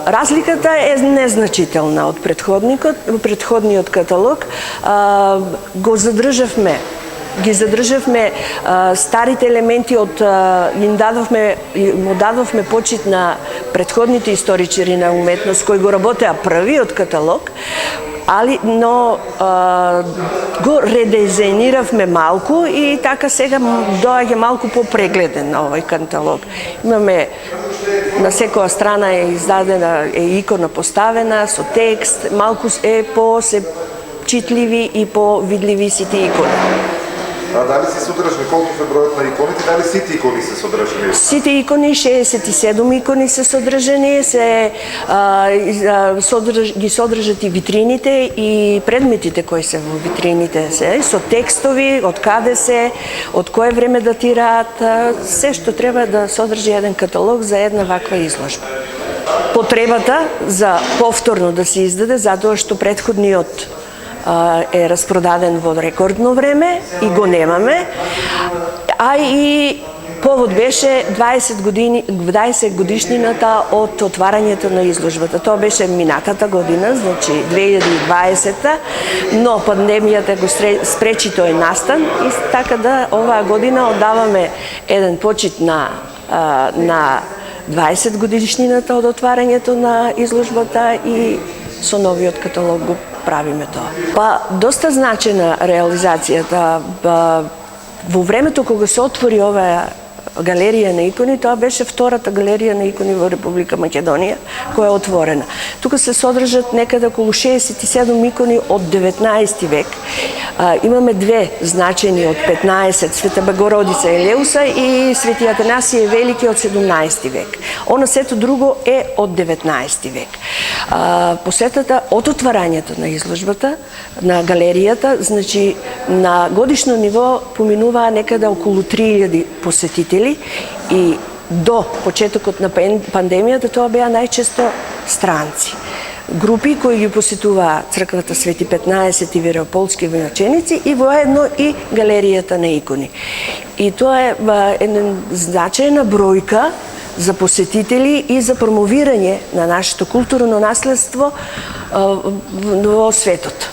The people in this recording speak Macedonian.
Разликата е незначителна од предходниот каталог. Ги задржавме старите елементи му дадовме почит на предходните историчари на уметност кои го работеа првиот каталог, но го редизајниравме малку и така сега доаѓа малку попрегледен на овој каталог. Имаме на секоја страна е издадена икона поставена со текст, малку е по-се читливи и по-видливи сите икони. Дали се содржани, колку е бројот на иконите, дали сите икони се содржани? Сите икони, 67 икони се содржани, ги содржат и витрините и предметите кои се во витрините, со текстови, од каде се, од кое време датираат, се што треба да содржи еден каталог за една ваква изложба. Потребата за повторно да се издаде, затоа што предходниот е распродаден во рекордно време и го немаме, а и повод беше 20 годишнината од отварањето на изложбата. Тоа беше минатата година, значи 2020, но пандемијата го спречи тој настан и така да оваа година оддаваме еден почит на 20 годишнината од отварањето на изложбата и со новиот каталог го правиме тоа. Доста значена реализацијата. Во времето кога се отвори оваа галерија на икони, тоа беше втората галерија на икони во Република Македонија која е отворена. Тука се содржат некаде околу 67 икони од 19 век. Имаме две значени од 15, Света Богородица Елеуса и Свети Атанасије Велики од 17 век. Она сето друго е од 19 век. Посетата од отварањето на изложбата, на галеријата, значи на годишно ниво поминуваа некаде околу 3000 посетители и до почетокот на пандемијата тоа беа најчесто странци. Групи кои ги посетуваа црквата Свети 15 и Верополски веначеници и воедно и галеријата на икони. И тоа е една значајна бројка за посетители и за промовирање на нашето културно наследство во светот.